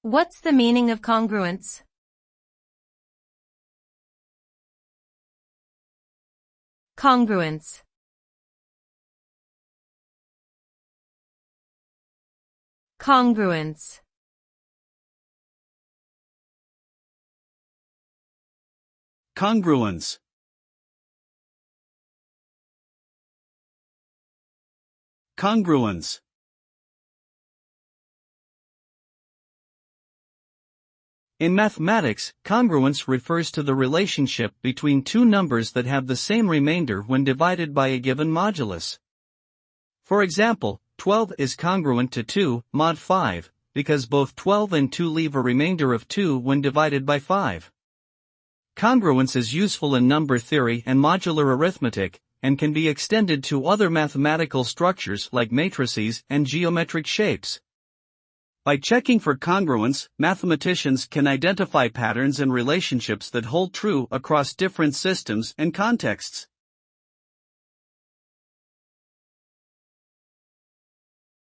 What's the meaning of congruence? Congruence. Congruence. Congruence. Congruence. In mathematics, congruence refers to the relationship between two numbers that have the same remainder when divided by a given modulus. For example, 12 is congruent to 2 mod 5, because both 12 and 2 leave a remainder of 2 when divided by 5. Congruence is useful in number theory and modular arithmetic, and can be extended to other mathematical structures like matrices and geometric shapes. By checking for congruence, mathematicians can identify patterns and relationships that hold true across different systems and contexts.